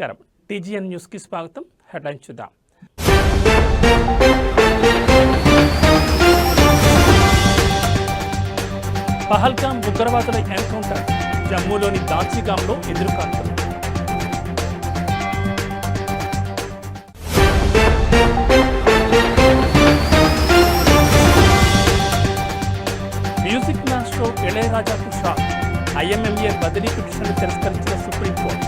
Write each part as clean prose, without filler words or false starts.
నమస్కారం. టీజీఎన్ న్యూస్కి స్వాగతం. హెడ్లైన్స్ చూద్దాం. పహల్గాం ఉగ్రవాదుల ఎన్కౌంటర్, జమ్మూలోని దాచిగాంలో ఎదురుకాల్పులు. మ్యూజిక్ మాస్టర్ ఇళయరాజాకు షాక్, ఐఎంఎంఏ బదిలీ పిటిషన్ను తిరస్కరించిన సుప్రీంకోర్టు.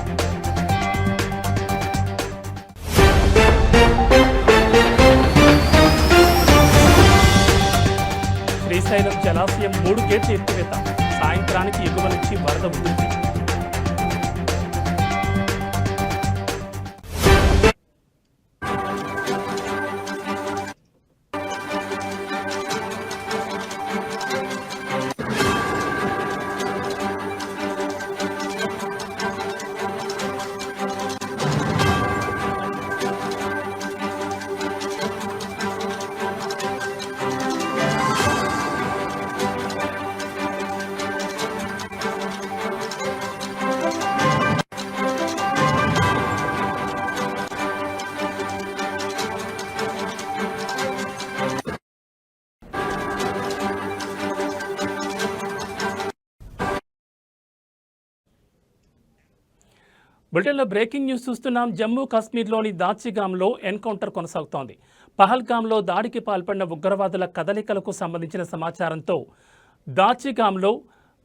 శ్రీశైలం జలాశయం 3 గేట్ల ఎత్తివేత, సాయంత్రానికి ఎగువ నుంచి వరద ఉధృతి. బులెటిన్లో బ్రేకింగ్ న్యూస్ చూస్తున్నాం. జమ్మూ కాశ్మీర్లోని దాచిగాంలో ఎన్కౌంటర్ కొనసాగుతోంది. పహల్గాంలో దాడికి పాల్పడిన ఉగ్రవాదుల కదలికలకు సంబంధించిన సమాచారంతో దాచిగాంలో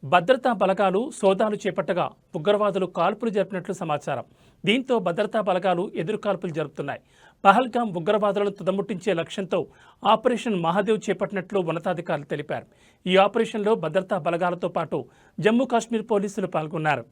భద్రతా బలగాలు సోదాలు చేపట్టగా ఉగ్రవాదులు కాల్పులు జరిపినట్లు సమాచారం. దీంతో భద్రతా బలగాలు ఎదురుకాల్పులు జరుపుతున్నాయి. పహల్గాం ఉగ్రవాదులను తుదముట్టించే లక్ష్యంతో ఆపరేషన్ మహాదేవ్ చేపట్టినట్లు ఉన్నతాధికారులు తెలిపారు. ఈ ఆపరేషన్లో భద్రతా బలగాలతో పాటు జమ్మూ కాశ్మీర్ పోలీసులు పాల్గొన్నారు.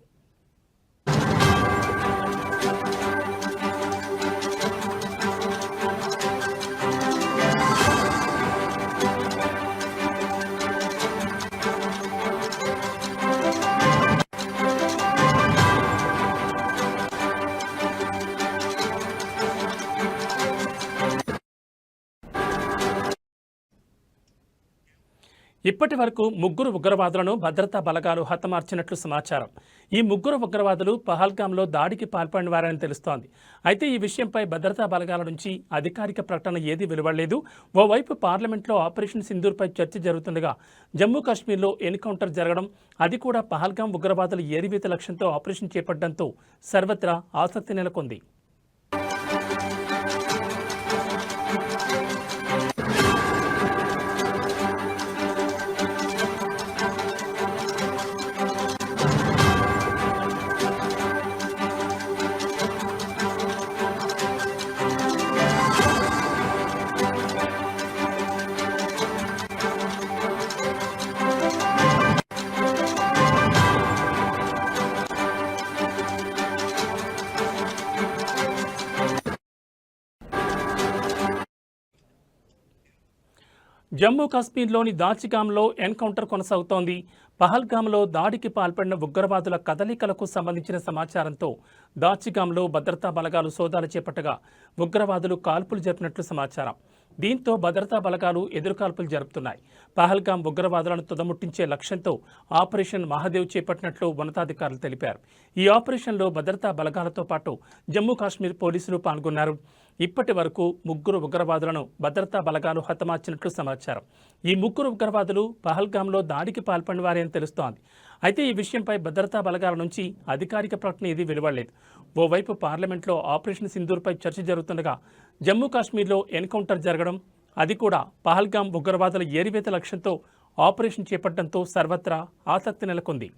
ఇప్పటి వరకు 3 ఉగ్రవాదులను భద్రతా బలగాలు హతమార్చినట్లు సమాచారం. ఈ 3 ఉగ్రవాదులు పహల్గాంలో దాడికి పాల్పడిన వారని తెలుస్తోంది. అయితే ఈ విషయంపై భద్రతా బలగాల నుంచి అధికారిక ప్రకటన ఏదీ వెలువడలేదు. ఓవైపు పార్లమెంట్లో ఆపరేషన్ సింధూర్పై చర్చ జరుగుతుండగా జమ్మూ కాశ్మీర్లో ఎన్కౌంటర్ జరగడం, అది కూడా పహల్గాం ఉగ్రవాదుల ఏరివేత లక్ష్యంతో ఆపరేషన్ చేపట్టడంతో సర్వత్రా ఆసక్తి నెలకొంది. జమ్మూ కాశ్మీర్లోని దాచిగాంలో ఎన్కౌంటర్ కొనసాగుతోంది. పహల్గాంలో దాడికి పాల్పడిన ఉగ్రవాదుల కదలికలకు సంబంధించిన సమాచారంతో దాచిగాంలో భద్రతా బలగాలు సోదాలు చేపట్టగా ఉగ్రవాదులు కాల్పులు జరిపినట్లు సమాచారం. దీంతో భద్రతా బలగాలు ఎదురుకాల్పులు జరుపుతున్నాయి. పహల్గాం ఉగ్రవాదులను తుదముట్టించే లక్ష్యంతో ఆపరేషన్ మహాదేవ్ చేపట్టినట్లు ఉన్నతాధికారులు తెలిపారు. ఈ ఆపరేషన్లో భద్రతా బలగాలతో పాటు జమ్మూ కాశ్మీర్ పోలీసులు పాల్గొన్నారు. ఇప్పటి వరకు 3 ఉగ్రవాదులను భద్రతా బలగాలు హతమార్చినట్లు సమాచారం. ఈ 3 ఉగ్రవాదులు పహల్గాంలో దాడికి పాల్పడిన వారే అని తెలుస్తోంది. అయితే ఈ విషయంపై భద్రతా బలగాల నుంచి అధికారిక ప్రకటన ఏదీ వెలువడలేదు. ఓవైపు పార్లమెంట్లో ఆపరేషన్ సింధూర్పై చర్చ జరుగుతుండగా జమ్మూ కాశ్మీర్లో ఎన్కౌంటర్ జరగడం, అది కూడా పహల్గాం ఉగ్రవాదుల ఏరివేత లక్ష్యంతో ఆపరేషన్ చేపట్టడంతో సర్వత్రా ఆసక్తి నెలకొంది.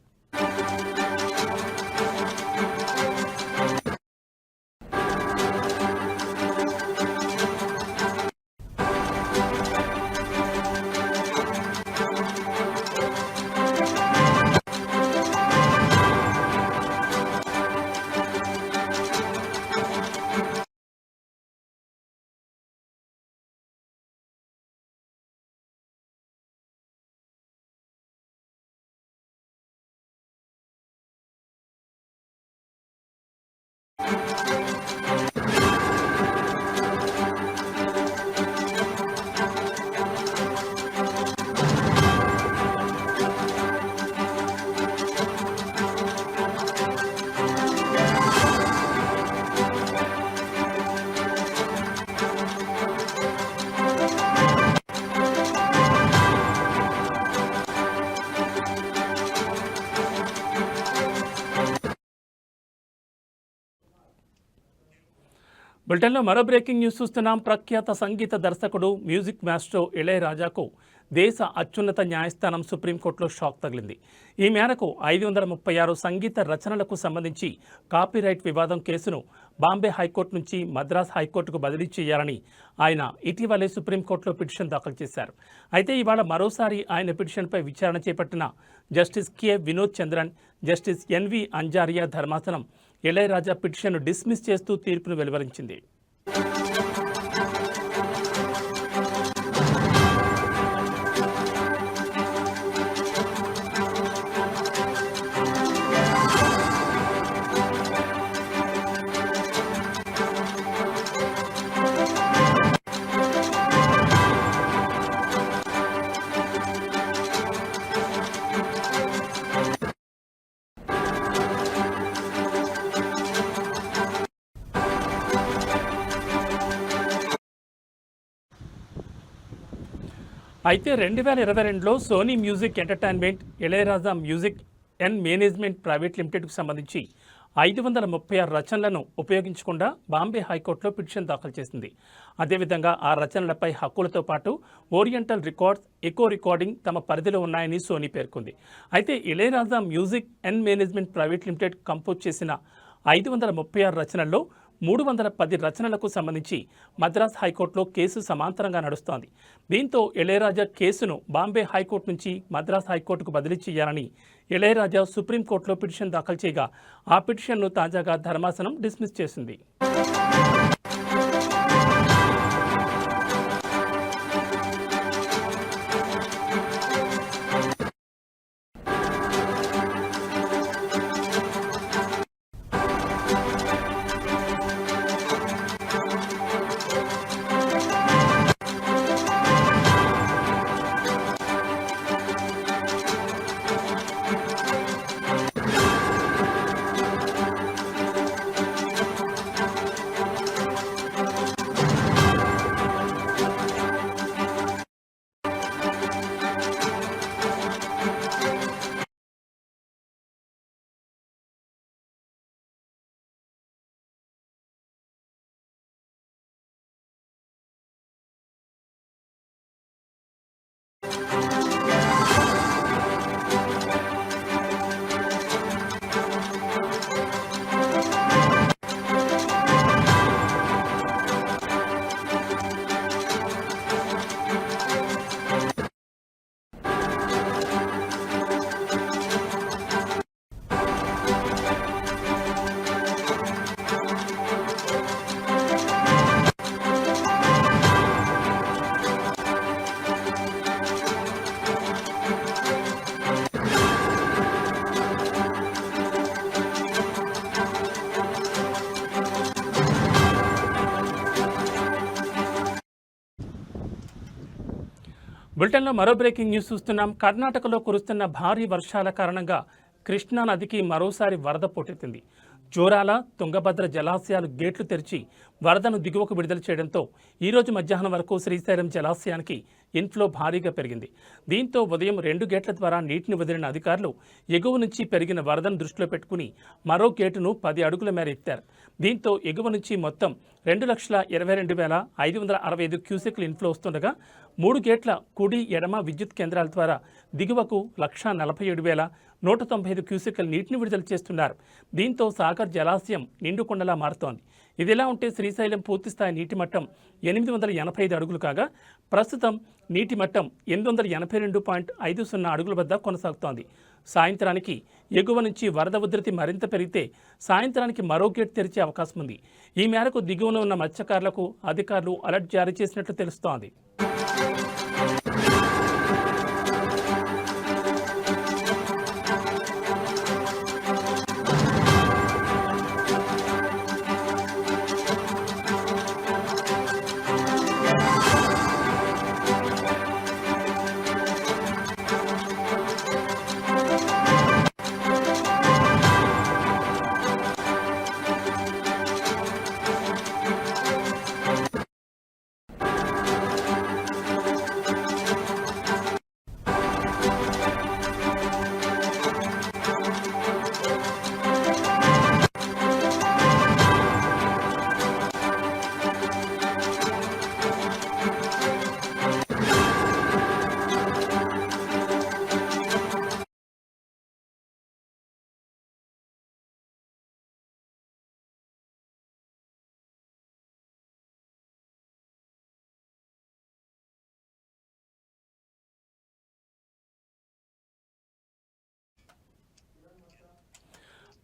బులెటిన్లో మరో బ్రేకింగ్ న్యూస్ చూస్తున్నాం. ప్రఖ్యాత సంగీత దర్శకుడు మ్యూజిక్ మాస్ట్రో ఇళయరాజాకు దేశ అత్యున్నత న్యాయస్థానం సుప్రీంకోర్టులో షాక్ తగిలింది. ఈ మేరకు 536 సంగీత రచనలకు సంబంధించి కాపీరైట్ వివాదం కేసును బాంబే హైకోర్టు నుంచి మద్రాస్ హైకోర్టుకు బదిలీ చేయాలని ఆయన ఇటీవలే సుప్రీంకోర్టులో పిటిషన్ దాఖలు చేశారు. అయితే ఇవాళ మరోసారి ఆయన పిటిషన్పై విచారణ చేపట్టిన justice K Vinod Chandran, justice NV Anjaria ధర్మాసనం ఇళయరాజా పిటిషన్ను డిస్మిస్ చేస్తూ తీర్పును వెలువరించింది. అయితే 2022లో Sony music entertainment Ilaiyaraaja music and management private లిమిటెడ్కు సంబంధించి 536 రచనలను ఉపయోగించకుండా బాంబే హైకోర్టులో పిటిషన్ దాఖలు చేసింది. అదేవిధంగా ఆ రచనలపై హక్కులతో పాటు ఓరియంటల్ రికార్డ్స్, ఎకో రికార్డింగ్ తమ పరిధిలో ఉన్నాయని సోనీ పేర్కొంది. అయితే Ilaiyaraaja music and management private limited compose చేసిన 536 రచనల్లో 310 రచనలకు సంబంధించి మద్రాస్ హైకోర్టులో కేసు సమాంతరంగా నడుస్తోంది. దీంతో ఇళయరాజా కేసును బాంబే హైకోర్టు నుంచి మద్రాస్ హైకోర్టుకు బదిలీ చేయాలని ఇళయరాజా సుప్రీంకోర్టులో పిటిషన్ దాఖలు చేయగా ఆ పిటిషన్ను తాజాగా ధర్మాసనం డిస్మిస్ చేసింది. బులెటిన్లో మరో బ్రేకింగ్ న్యూస్ చూస్తున్నాం. కర్ణాటకలో కురుస్తున్న భారీ వర్షాల కారణంగా కృష్ణా నదికి మరోసారి వరద పోటెత్తింది. జోరాల, తుంగభద్ర జలాశయాలు గేట్లు తెరిచి వరదను దిగువకు విడుదల చేయడంతో ఈరోజు మధ్యాహ్నం వరకు శ్రీశైలం జలాశయానికి ఇన్ఫ్లో భారీగా పెరిగింది. దీంతో ఉదయం 2 గేట్ల ద్వారా నీటిని వదిలిన అధికారులు ఎగువ నుంచి పెరిగిన వరదను దృష్టిలో పెట్టుకుని మరో గేటును 10 అడుగుల మేర ఎత్తారు. దీంతో ఎగువ నుంచి మొత్తం 2,22,565 క్యూసెక్లు ఇన్ఫ్లో వస్తుండగా 3 గేట్ల కుడి, ఎడమ విద్యుత్ కేంద్రాల ద్వారా దిగువకు 1,47,195 క్యూసెక్ల నీటిని విడుదల చేస్తున్నారు. దీంతో సాగర్ జలాశయం నిండుకొండలా మారుతోంది. ఇదిలా ఉంటే శ్రీశైలం పూర్తిస్థాయి నీటి మట్టం 885 అడుగులు కాగా ప్రస్తుతం నీటి మట్టం 882.50 అడుగుల వద్ద కొనసాగుతోంది. సాయంత్రానికి ఎగువ నుంచి వరద ఉధృతి మరింత పెరిగితే సాయంత్రానికి మరో గేట్ తెరిచే అవకాశం ఉంది. ఈ మేరకు దిగువన ఉన్న మత్స్యకారులకు అధికారులు అలర్ట్ జారీ చేసినట్లు తెలుస్తోంది.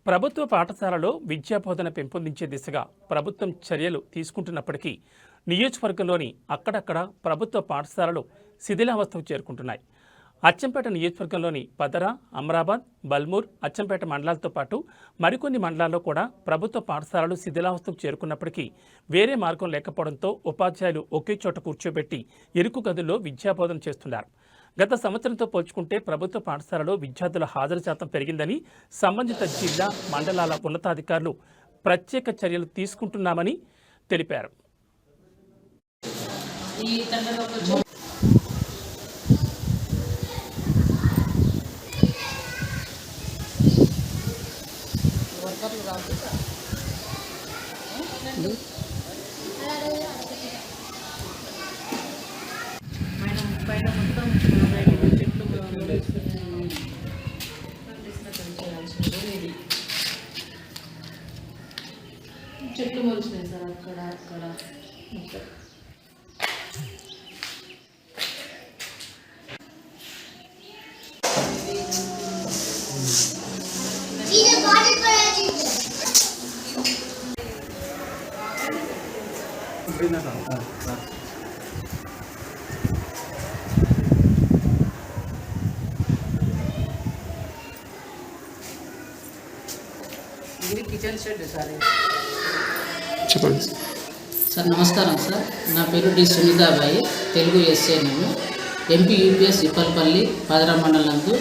ప్రభుత్వ పాఠశాలలో విద్యాబోధన పెంపొందించే దిశగా ప్రభుత్వం చర్యలు తీసుకుంటున్నప్పటికీ నియోజకవర్గంలోని అక్కడక్కడ ప్రభుత్వ పాఠశాలలు శిథిలావస్థకు చేరుకుంటున్నాయి. అచ్చంపేట నియోజకవర్గంలోని పదర, అమరాబాద్, బల్మూర్, అచ్చంపేట మండలాలతో పాటు మరికొన్ని మండలాల్లో కూడా ప్రభుత్వ పాఠశాలలు శిథిలావస్థకు చేరుకున్నప్పటికీ వేరే మార్గం లేకపోవడంతో ఉపాధ్యాయులు ఒకే చోట కూర్చోబెట్టి ఇరుకు గదుల్లో విద్యాబోధన చేస్తున్నారు. గత సంవత్సరంతో పోల్చుకుంటే ప్రభుత్వ పాఠశాలలో విద్యార్థుల హాజరు శాతం పెరిగిందని సంబంధిత జిల్లా, మండలాల ఉన్నతాధికారులు ప్రత్యేక చర్యలు తీసుకుంటున్నామని తెలిపారు. చెట్లు మొలిచినాయి సార్ అక్కడ ఇది కిచెన్ షెడ్ సార్. చెప్పండి సార్. నమస్కారం సార్. నా పేరు డి సునీతాబాయి, తెలుగు ఎస్ఏ. నేను ఎంపీ యూపీఎస్ ఇప్పలపల్లి పాదరా మండలం నందు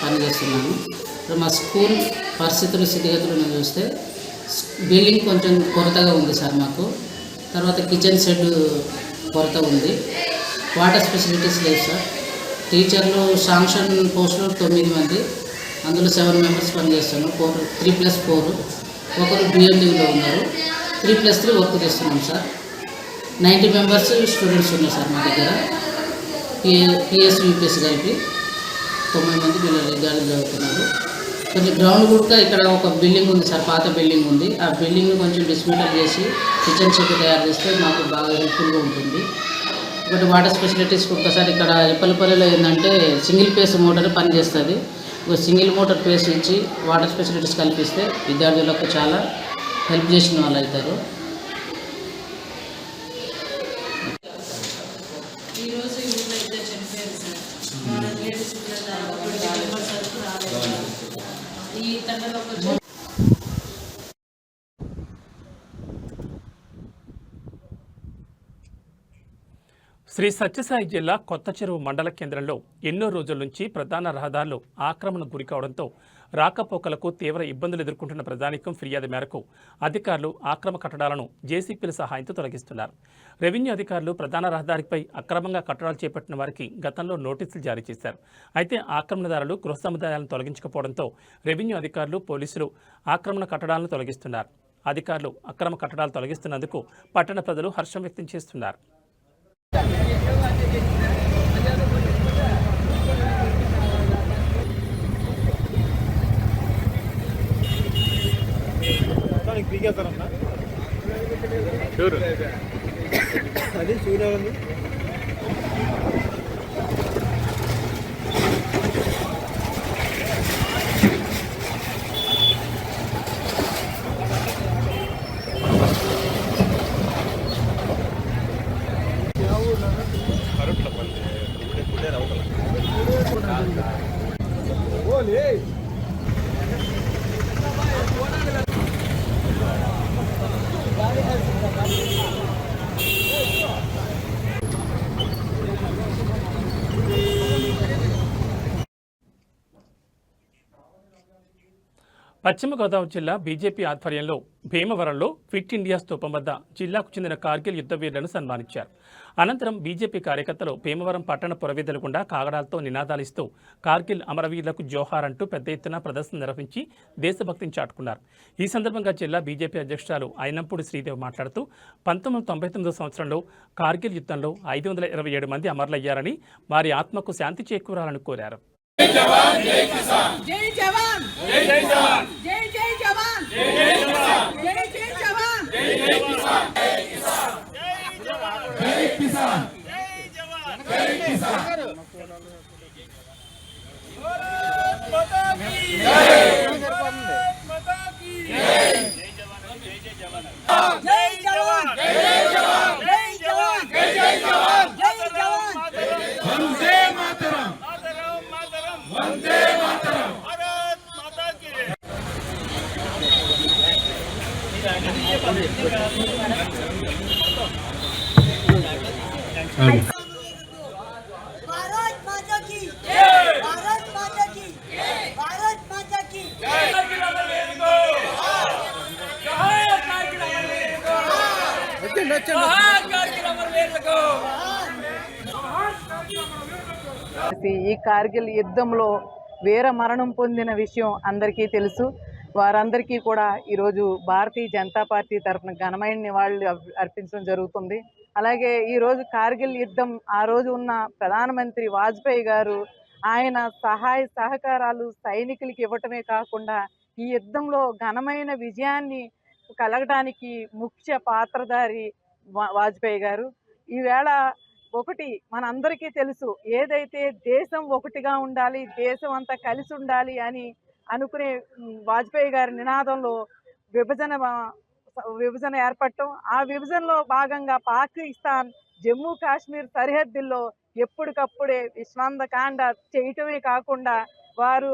పనిచేస్తున్నాను. ఇప్పుడు మా స్కూల్ పరిస్థితులు స్థితిగతులను చూస్తే బిల్డింగ్ కొంచెం కొరతగా ఉంది సార్ మాకు. తర్వాత కిచెన్ షెడ్ కొరత ఉంది. వాటర్ ఫెసిలిటీస్ లేవు సార్. టీచర్లు శాంక్షన్ పోస్టులు 9 మంది, అందులో 7 మెంబర్స్ పనిచేస్తున్నాం. 3+4 ఒకరు బిఎండీలో ఉన్నారు. 3+3 వర్క్ చేస్తున్నాం సార్. 90 మెంబర్స్ స్టూడెంట్స్ ఉన్నారు సార్ మా దగ్గర. పిఎస్ యూపీఎస్ కలిపి 9 మంది పిల్లలు గాడి చదువుతున్నారు. కొంచెం గ్రౌండ్ కూడా ఇక్కడ ఒక బిల్డింగ్ ఉంది సార్, పాత బిల్డింగ్ ఉంది. ఆ బిల్డింగ్ని కొంచెం డిస్మెంటల్ చేసి కిచెన్ షెడ్ తయారు చేస్తే మాకు బాగా హెల్ప్ఫుల్గా ఉంటుంది. ఒకటి వాటర్ ఫెసిలిటీస్ ఒకసారి ఇక్కడ ఇప్పలపల్లిలో ఏంటంటే సింగిల్ ఫేస్ మోటార్ పనిచేస్తుంది. ఒక సింగిల్ మోటార్ ఫేస్ ఇచ్చి వాటర్ ఫెసిలిటీస్ కల్పిస్తే విద్యార్థులకు చాలా హెల్ప్ చేసిన వాళ్ళు అవుతారు. ఈరోజు ఊళ్ళో ఇద్దరు చనిపోయారు సార్. ఈ తండలో శ్రీ సత్యసాయి జిల్లా కొత్త చెరువు మండల కేంద్రంలో ఎన్నో రోజుల నుంచి ప్రధాన రహదారులు ఆక్రమణకు గురికావడంతో రాకపోకలకు తీవ్ర ఇబ్బందులు ఎదుర్కొంటున్న ప్రజానీకం ఫిర్యాదు మేరకు అధికారులు ఆక్రమ కట్టడాలను జేసీపీల సహాయంతో తొలగిస్తున్నారు. రెవెన్యూ అధికారులు ప్రధాన రహదారిపై అక్రమంగా కట్టడాలు చేపట్టిన వారికి గతంలో నోటీసులు జారీ చేశారు. అయితే ఆక్రమణదారులు గృహ సముదాయాలను తొలగించకపోవడంతో రెవెన్యూ అధికారులు, పోలీసులు ఆక్రమణ కట్టడాలను తొలగిస్తున్నారు. అధికారులు అక్రమ కట్టడాలు తొలగిస్తున్నందుకు పట్టణ ప్రజలు హర్షం వ్యక్తం చేస్తున్నారు. అది చూడాలి. పశ్చిమ గోదావరి జిల్లా బీజేపీ ఆధ్వర్యంలో భీమవరంలో ఫిట్ ఇండియా స్తూపం వద్ద జిల్లాకు చెందిన కార్గిల్ యుద్ధ వీరులను సన్మానించారు. అనంతరం బీజేపీ కార్యకర్తలు భీమవరం పట్టణ పురవీధుల గుండా కాగడాలతో నినాదాలిస్తూ కార్గిల్ అమరవీరులకు జోహార్ అంటూ పెద్ద ఎత్తున ప్రదర్శన నిర్వహించి దేశభక్తిని చాటుకున్నారు. ఈ సందర్భంగా జిల్లా బీజేపీ అధ్యక్షురాలు అయినంపూడి శ్రీదేవి మాట్లాడుతూ 1999 సంవత్సరంలో కార్గిల్ యుద్ధంలో 527 మంది అమరులయ్యారని, వారి ఆత్మకు శాంతి చేకూరాలని కోరారు. జై జవాన్ జై కిసాన్ జై జవాన్ జై జై జవాన్ జై జై జవాన్ జై జై కిసాన్ జై జై జవాన్ జై జై కిసాన్ జై కిసాన్ జై జవాన్ జై కిసాన్ జై జవాన్ జై కిసాన్ భారత్ మాతా కీ జై భారత్ మాతా भारत माता की जय, भारत माता की जय, भारत माता की ఈ కార్గిల్ యుద్ధంలో వీర మరణం పొందిన విషయం అందరికీ తెలుసు. వారందరికీ కూడా ఈరోజు భారతీయ జనతా పార్టీ తరఫున ఘనమైన నివాళులు అర్పించడం జరుగుతుంది. అలాగే ఈరోజు కార్గిల్ యుద్ధం ఆ రోజు ఉన్న ప్రధానమంత్రి వాజ్పేయి గారు ఆయన సహాయ సహకారాలు సైనికులకి ఇవ్వటమే కాకుండా ఈ యుద్ధంలో ఘనమైన విజయాన్ని కలగడానికి ముఖ్య పాత్రధారి వాజ్పేయి గారు. ఈవేళ ఒకటి మనందరికీ తెలుసు, ఏదైతే దేశం ఒకటిగా ఉండాలి, దేశం అంతా కలిసి ఉండాలి అని అనుకునే వాజ్పేయి గారి నినాదంలో విభజన ఏర్పడటం, ఆ విభజనలో భాగంగా పాకిస్తాన్ జమ్మూ కాశ్మీర్ సరిహద్దుల్లో ఎప్పటికప్పుడే విశ్వందకాండ చేయటమే కాకుండా వారు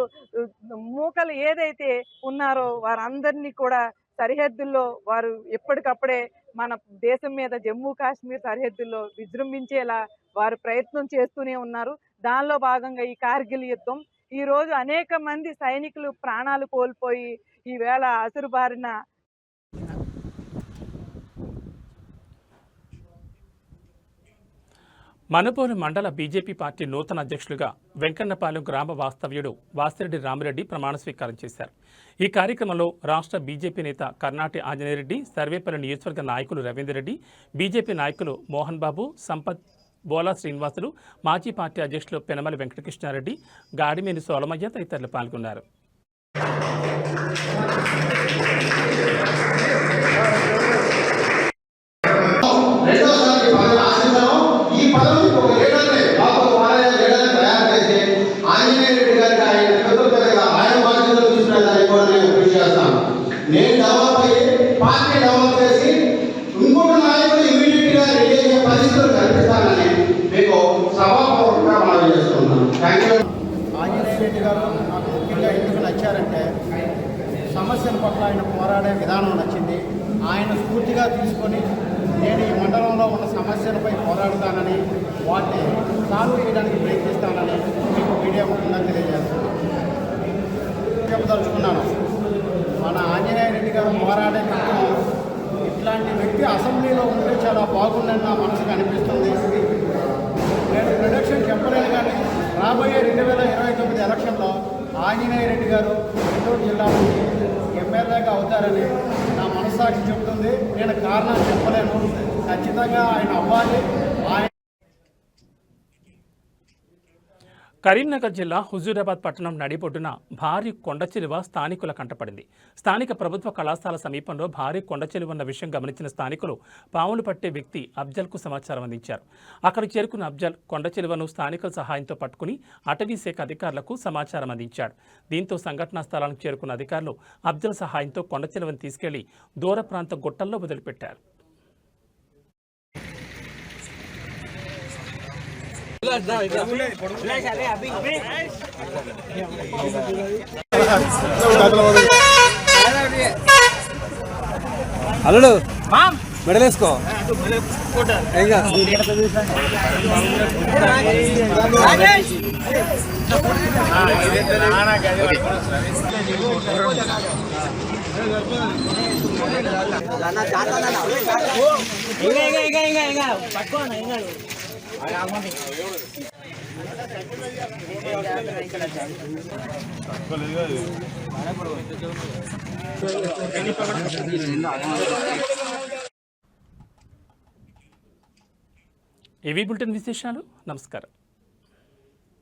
మూకలు ఏదైతే ఉన్నారో వారందరినీ కూడా సరిహద్దుల్లో వారు ఎప్పటికప్పుడే మన దేశం మీద జమ్మూ కాశ్మీర్ సరిహద్దుల్లో విజృంభించేలా వారు ప్రయత్నం చేస్తూనే ఉన్నారు. దానిలో భాగంగా ఈ కార్గిల్ యుద్ధం ఈరోజు అనేక మంది సైనికులు ప్రాణాలు కోల్పోయి ఈవేళ అసురుబారిన మనుబోలు మండల బీజేపీ పార్టీ నూతన అధ్యక్షులుగా వెంకన్నపాలెం గ్రామ వాస్తవ్యుడు వాసిరెడ్డి రామిరెడ్డి ప్రమాణ స్వీకారం చేశారు. ఈ కార్యక్రమంలో రాష్ట్ర బీజేపీ నేత కర్నాటి ఆంజనేయరెడ్డి, సర్వేపల్లి నియోజకవర్గ నాయకులు రవీందర్ రెడ్డి, బీజేపీ నాయకులు మోహన్ బాబు, సంపత్, బోలా శ్రీనివాసులు, మాజీ పార్టీ అధ్యక్షులు పెనమలి వెంకటకృష్ణారెడ్డి, గాడిమేని సోలమయ్య తదితరులు పాల్గొన్నారు. నేను డెవలప్ అయ్యి పార్టీ డెవలప్ చేసి ఇంకొక నాయకుడు ఇమీడియట్ గా రెడీ అయ్యే పరిస్థితులు కల్పిస్తానని మీకు సభాపూర్వకంగా మనం చేస్తున్నాను. ఆంజనేయ రెడ్డి గారు నాకు ముఖ్యంగా ఎందుకు నచ్చారంటే సమస్యల పట్ల ఆయన పోరాడే విధానం నచ్చింది. ఆయన స్ఫూర్తిగా తీసుకొని నేను ఈ మండలంలో ఉన్న సమస్యలపై పోరాడుతానని వాటిని సాల్వ్ చేయడానికి ప్రయత్నిస్తానని మీకు మీడియా ముఖ్యంగా తెలియజేస్తున్నాను. చెప్పదలుచుకున్నాను, మన ఆంజనేయ రెడ్డి గారు పోరాడే తత్వం ఇట్లాంటి వ్యక్తి అసెంబ్లీలో ఉంటే చాలా బాగుందని నా మనసుకు అనిపిస్తుంది. నేను ప్రొడక్షన్ చెప్పలేను, కానీ రాబోయే 2029 ఎలక్షన్లో ఆంజనేయ రెడ్డి గారు నెల్లూరు జిల్లా నుంచి ఎమ్మెల్యేగా అవుతారని నా మనస్సాక్షి చెబుతుంది. నేను కారణం చెప్పలేను, ఖచ్చితంగా ఆయన అవ్వాలి. కరీంనగర్ జిల్లా హుజూరాబాద్ పట్టణం నడిబొడ్డున భారీ కొండచిలువ స్థానికుల కంటపడింది. స్థానిక ప్రభుత్వ కళాశాల సమీపంలో భారీ కొండచిలువ ఉన్న విషయం గమనించిన స్థానికులు పాములు పట్టే వ్యక్తి అఫ్జల్కు సమాచారం అందించారు. అక్కడికి చేరుకున్న అఫ్జల్ కొండచిలువను స్థానికుల సహాయంతో పట్టుకుని అటవీ శాఖ అధికారులకు సమాచారం అందించాడు. దీంతో సంఘటనా స్థలానికి చేరుకున్న అధికారులు అఫ్జల్ సహాయంతో కొండచిలువను తీసుకెళ్లి దూర ప్రాంత గుట్టల్లో వదిలిపెట్టారు. అల్లుడు మెడలేసుకో ఇవి బులెటిన్ విశేషాలు. నమస్కారం.